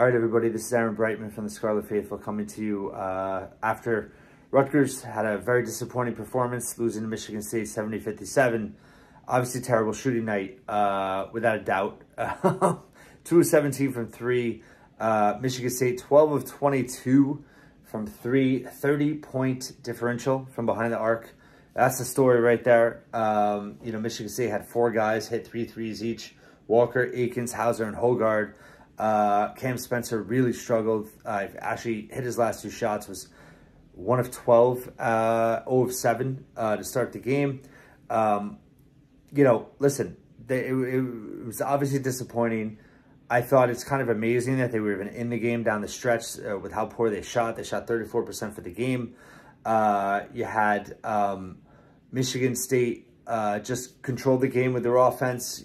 All right, everybody, this is Aaron Breitman from the Scarlet Faithful coming to you after Rutgers had a very disappointing performance, losing to Michigan State 70-57. Obviously, terrible shooting night, without a doubt. 2 of 17 from 3. Michigan State 12 of 22 from 3. 30-point differential from behind the arc. That's the story right there. Michigan State had 4 guys hit 3 threes each. Walker, Akins, Hauser, and Hogard. Cam Spencer really struggled. Actually hit his last 2 shots, was 1 of 12, 0 of 7 to start the game. Listen, it was obviously disappointing. I thought it's kind of amazing that they were even in the game down the stretch with how poor they shot. They shot 34% for the game. You had Michigan State just controlled the game with their offense,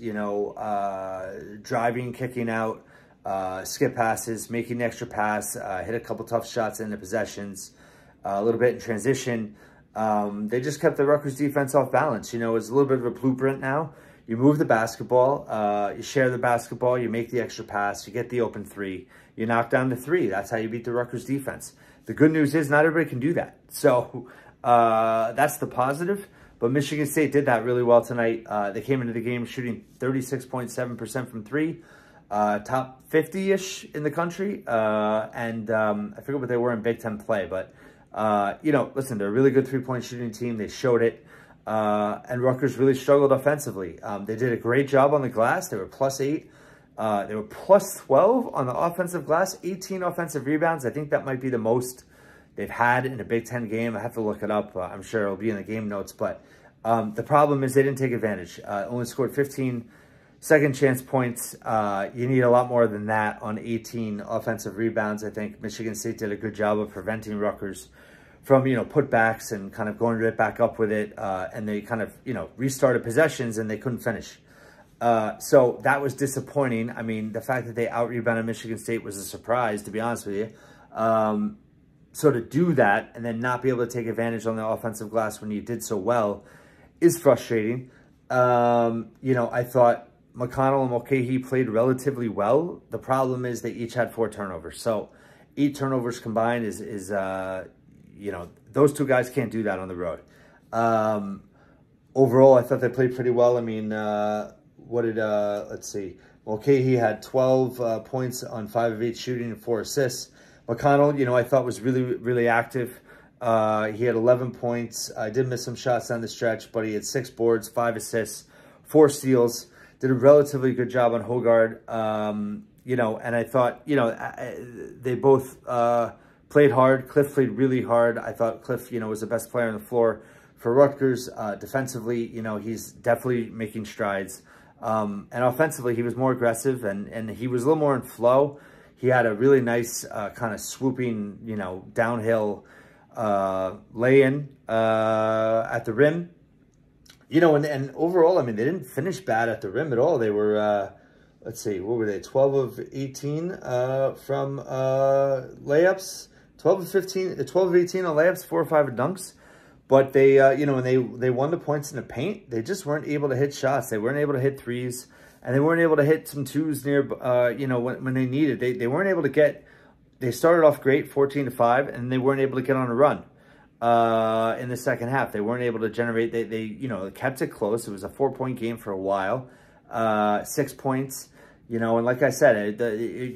driving, kicking out, skip passes, making the extra pass, hit a couple tough shots in the possessions, a little bit in transition. They just kept the Rutgers defense off balance. It's a little bit of a blueprint now. You move the basketball, you share the basketball, you make the extra pass, you get the open 3, you knock down the 3. That's how you beat the Rutgers defense. The good news is not everybody can do that. So that's the positive. But Michigan State did that really well tonight. They came into the game shooting 36.7% from 3. Top 50-ish in the country. I forget what they were in Big Ten play. But, listen, they're a really good 3-point shooting team. They showed it. And Rutgers really struggled offensively. They did a great job on the glass. They were +8. They were +12 on the offensive glass. 18 offensive rebounds. I think that might be the most they've had in a Big Ten game. I have to look it up. I'm sure it'll be in the game notes. But the problem is they didn't take advantage. Only scored 15 second chance points. You need a lot more than that on 18 offensive rebounds. I think Michigan State did a good job of preventing Rutgers from, putbacks and kind of going right back up with it. And they kind of, restarted possessions and they couldn't finish. So that was disappointing. I mean, the fact that they out-rebounded Michigan State was a surprise, to be honest with you. So to do that and then not be able to take advantage on the offensive glass when you did so well is frustrating. I thought McConnell and Mulcahy played relatively well. The problem is they each had 4 turnovers. So 8 turnovers combined is those 2 guys can't do that on the road. Overall, I thought they played pretty well. I mean, let's see. Mulcahy had 12 points on 5 of 8 shooting and 4 assists. McConnell, I thought was really, really active. He had 11 points. I did miss some shots down the stretch, but he had 6 boards, 5 assists, 4 steals. Did a relatively good job on Hogard. And I thought, they both played hard. Cliff played really hard. I thought Cliff, was the best player on the floor for Rutgers. Defensively, he's definitely making strides. And offensively, he was more aggressive and he was a little more in flow. He had a really nice kind of swooping, downhill lay-in at the rim. And overall, I mean, they didn't finish bad at the rim at all. They were, let's see, what were they? 12 of 18 from layups. 12 of 18 on layups, 4 or 5 of dunks. But they, when they won the points in the paint, they just weren't able to hit shots. They weren't able to hit threes. And they weren't able to hit some 2s near, when they needed. They weren't able to get, they started off great, 14-5, and they weren't able to get on a run in the second half. They weren't able to generate, they kept it close. It was a 4-point game for a while, 6 points, and like I said,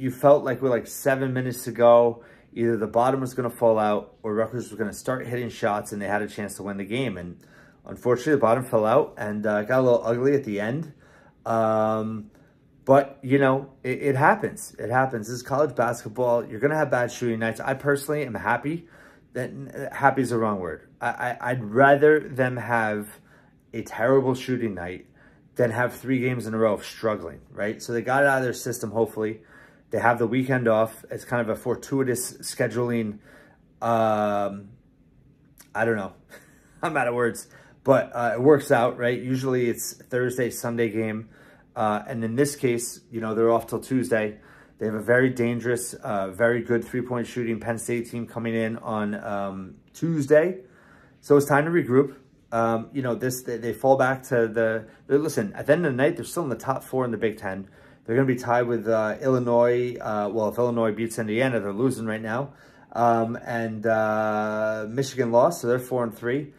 you felt like with 7 minutes to go, either the bottom was going to fall out or Rutgers was going to start hitting shots and they had a chance to win the game. And unfortunately, the bottom fell out and got a little ugly at the end. But it happens. It happens. This is college basketball. You're going to have bad shooting nights. I personally am happy. Happy is the wrong word. I'd rather them have a terrible shooting night than have 3 games in a row of struggling, right? So they got it out of their system, hopefully. They have the weekend off. It's kind of a fortuitous scheduling. I don't know. I'm out of words. But it works out, right? Usually it's Thursday, Sunday game. And in this case, they're off till Tuesday. They have a very dangerous, very good 3-point shooting Penn State team coming in on Tuesday. So it's time to regroup. They fall back to listen, at the end of the night, they're still in the top 4 in the Big Ten. They're going to be tied with Illinois. Well, if Illinois beats Indiana, they're losing right now. Michigan lost, so they're 4-3.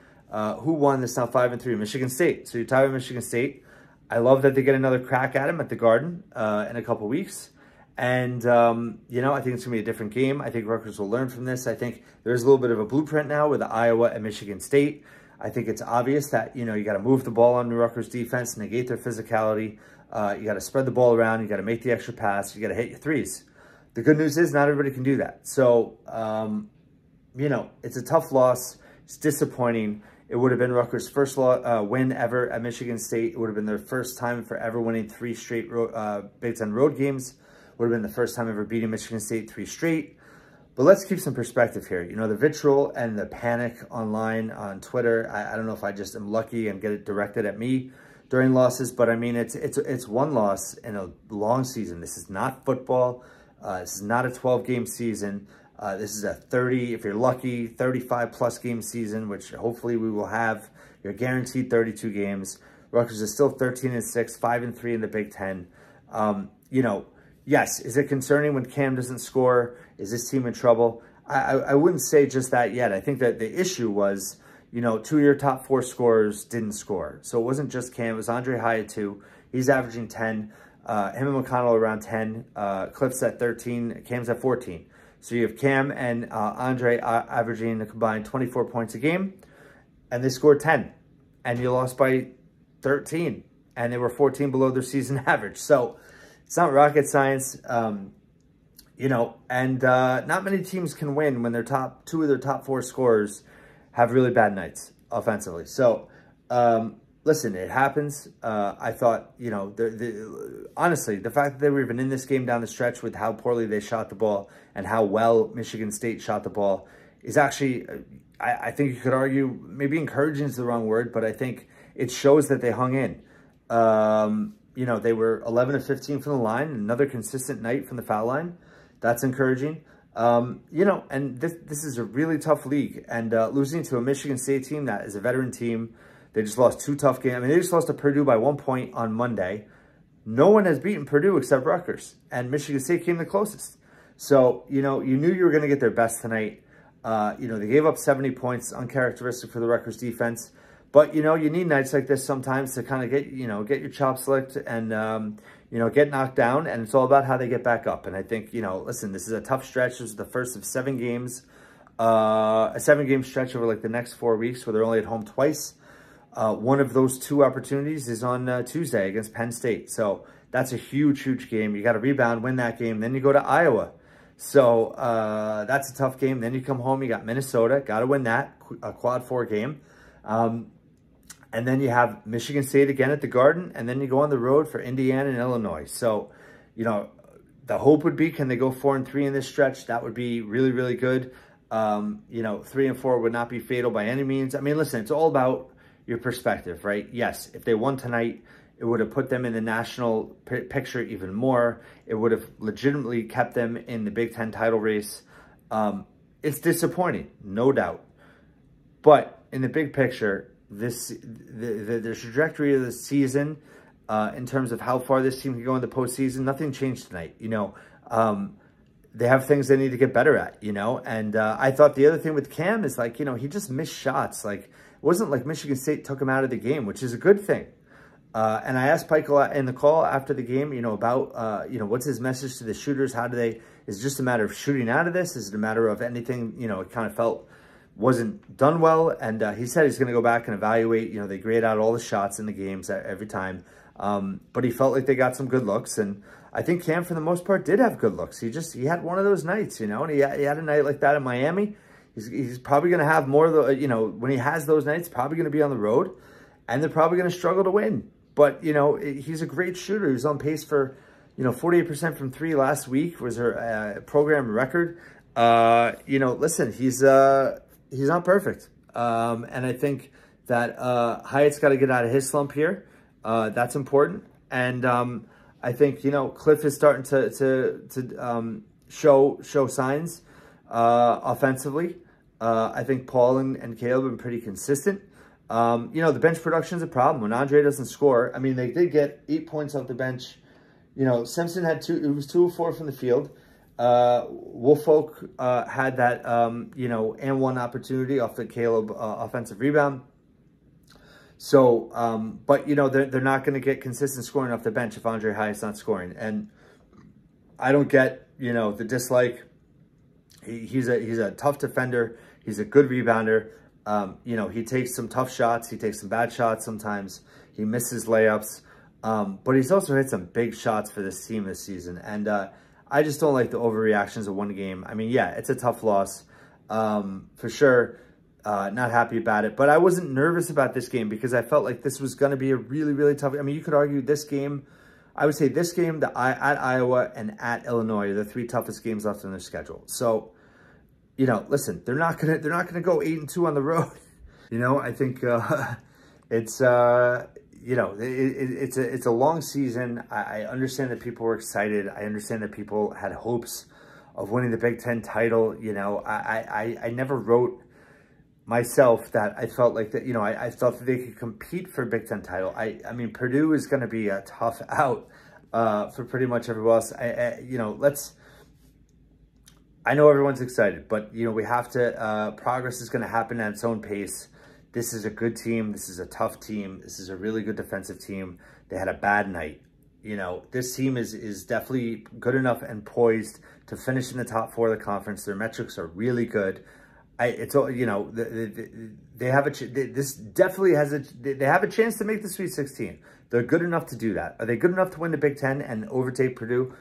Who won? That's now 5-3. Michigan State. So you tie with Michigan State. I love that they get another crack at him at the Garden in a couple weeks. And, you know, I think it's going to be a different game. I think Rutgers will learn from this. I think there's a little bit of a blueprint now with Iowa and Michigan State. I think it's obvious that, you know, you got to move the ball on the Rutgers defense, negate their physicality. You got to spread the ball around. You got to make the extra pass. You got to hit your threes. The good news is not everybody can do that. So, you know, it's a tough loss. It's disappointing. It would have been Rutgers' first win ever at Michigan State. It would have been their first time for ever winning 3 straight Big Ten road games. Would have been the first time ever beating Michigan State 3 straight. But let's keep some perspective here. You know, the vitriol and the panic online on Twitter, I don't know if I just am lucky and get it directed at me during losses, but I mean, it's one loss in a long season. This is not football. This is not a 12-game season. This is a 30, if you're lucky, 35-plus game season, which hopefully we will have. You're guaranteed 32 games. Rutgers is still 13-6, 5-3 in the Big Ten. You know, yes, is it concerning when Cam doesn't score? Is this team in trouble? I wouldn't say just that yet. I think that the issue was, you know, 2 of your top 4 scorers didn't score. So it wasn't just Cam. It was Andre Hyatt, too. He's averaging 10. Him and McConnell around 10. Cliff's at 13. Cam's at 14. So you have Cam and Andre averaging a combined 24 points a game. And they scored 10. And you lost by 13. And they were 14 below their season average. So it's not rocket science. You know, and not many teams can win when their 2 of their top 4 scorers have really bad nights offensively. So, listen, it happens. I thought, you know, honestly, the fact that they were even in this game down the stretch with how poorly they shot the ball and how well Michigan State shot the ball is actually, I think you could argue, maybe encouraging is the wrong word, but I think it shows that they hung in. You know, they were 11 of 15 from the line, another consistent night from the foul line. That's encouraging. You know, and this is a really tough league. And losing to a Michigan State team that is a veteran team, they just lost 2 tough games. I mean, they just lost to Purdue by 1 point on Monday. No one has beaten Purdue except Rutgers. And Michigan State came the closest. So, you know, you knew you were going to get their best tonight. You know, they gave up 70 points, uncharacteristic for the Rutgers defense. But, you know, you need nights like this sometimes to kind of get your chops licked and, you know, get knocked down. And it's all about how they get back up. And I think, you know, listen, this is a tough stretch. This is the first of 7 games, a 7-game stretch over like the next 4 weeks where they're only at home twice. One of those 2 opportunities is on Tuesday against Penn State. So that's a huge, huge game. You got to rebound, win that game. Then you go to Iowa. So that's a tough game. Then you come home, you got Minnesota. Got to win that, a quad 4 game. And then you have Michigan State again at the Garden, and then you go on the road for Indiana and Illinois. So, you know, the hope would be, can they go 4-3 in this stretch? That would be really, really good. You know, 3-4 would not be fatal by any means. I mean, listen, it's all about your perspective, right? Yes, if they won tonight, it would have put them in the national picture even more. It would have legitimately kept them in the Big Ten title race. It's disappointing, no doubt. But in the big picture, the trajectory of the season, in terms of how far this team can go in the postseason, nothing changed tonight. You know, they have things they need to get better at, you know. And I thought the other thing with Cam is, like, you know, he just missed shots. Like, it wasn't like Michigan State took him out of the game, which is a good thing. And I asked Pike in the call after the game, you know, about, you know, what's his message to the shooters? How do they, is it just a matter of shooting out of this? Is it a matter of anything, you know, it kind of felt wasn't done well? And he said he's going to go back and evaluate. You know, they grade out all the shots in the games every time. But he felt like they got some good looks. And I think Cam, for the most part, did have good looks. He had one of those nights, you know, and he had a night like that in Miami. He's probably going to have more of the, you know, when he has those nights, probably going to be on the road. And they're probably going to struggle to win. But, you know, he's a great shooter. He was on pace for, you know, 48% from 3 last week was her program record. You know, listen, he's not perfect. And I think that Hyatt's got to get out of his slump here. That's important. And I think, you know, Cliff is starting to show signs offensively. I think Paul and Caleb have been pretty consistent. You know, the bench production is a problem. When Andre doesn't score, I mean, they did get 8 points off the bench You know, Simpson had it was 2 of 4 from the field. Woolfolk had that, you know, and one opportunity off the Caleb offensive rebound. So, but, you know, they're not going to get consistent scoring off the bench if Andre Hyatt's not scoring. And I don't get, you know, the dislike. He's a tough defender. He's a good rebounder. You know, he takes some tough shots. He takes some bad shots sometimes. He misses layups. But he's also hit some big shots for this team this season. And I just don't like the overreactions of one game. I mean, yeah, it's a tough loss for sure. Not happy about it. But I wasn't nervous about this game because I felt like this was going to be a really, really tough. I mean, you could argue this game. I would say this game, at Iowa and at Illinois are the 3 toughest games left on their schedule. So, you know, listen, they're not gonna go 8-2 on the road. You know, I think it's you know, it's a long season. I understand that people were excited. I understand that people had hopes of winning the Big Ten title. You know, I never wrote myself that I felt like that, you know, I felt that they could compete for a Big Ten title. I mean, Purdue is going to be a tough out for pretty much everyone else. You know, I know everyone's excited, but, you know, we have to, progress is going to happen at its own pace. This is a good team. This is a tough team. This is a really good defensive team. They had a bad night. You know, this team is definitely good enough and poised to finish in the top 4 of the conference. Their metrics are really good. It's all, you know, they have this definitely has they have a chance to make the Sweet 16. They're good enough to do that. Are they good enough to win the Big Ten and overtake Purdue?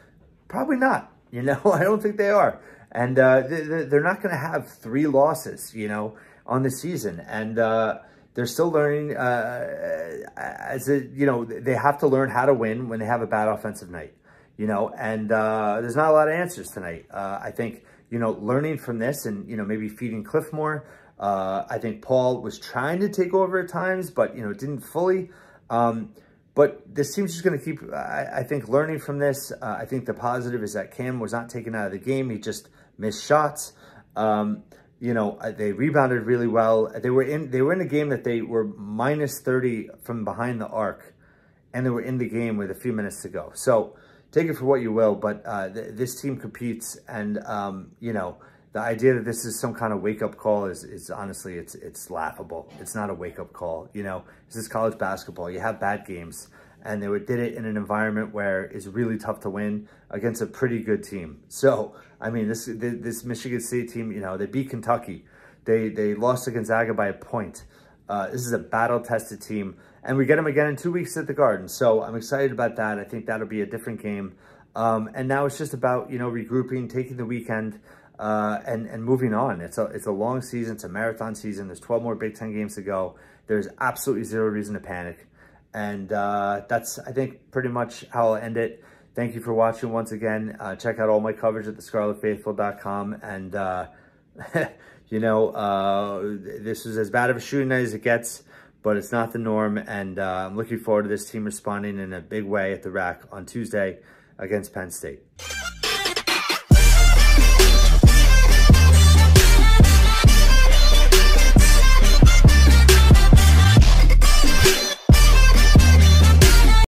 Probably not. You know, I don't think they are. And they're not going to have 3 losses, you know, on the season. And they're still learning you know, they have to learn how to win when they have a bad offensive night, you know, and there's not a lot of answers tonight. I think, you know, learning from this and, you know, maybe feeding Cliff more. I think Paul was trying to take over at times, but, you know, didn't fully. But this team's just going to keep, I think, learning from this. I think the positive is that Cam was not taken out of the game. He just missed shots. You know, they rebounded really well. They were in a game that they were minus 30 from behind the arc, and they were in the game with a few minutes to go. So take it for what you will, but this team competes, and you know, the idea that this is some kind of wake-up call is honestly, it's laughable. It's not a wake-up call. You know, this is college basketball. You have bad games, and they did it in an environment where it's really tough to win against a pretty good team. So, I mean, this Michigan State team, you know, they beat Kentucky. They lost to Gonzaga by a point. This is a battle-tested team, and we get them again in 2 weeks at the Garden. So I'm excited about that. I think that'll be a different game. And now it's just about, you know, regrouping, taking the weekend, and moving on. It's a long season. It's a marathon season. There's 12 more Big Ten games to go. There's absolutely zero reason to panic. And that's, I think, pretty much how I'll end it. Thank you for watching once again. Check out all my coverage at thescarletfaithful.com. And, you know, this was as bad of a shooting night as it gets, but it's not the norm. And I'm looking forward to this team responding in a big way at the rack on Tuesday against Penn State.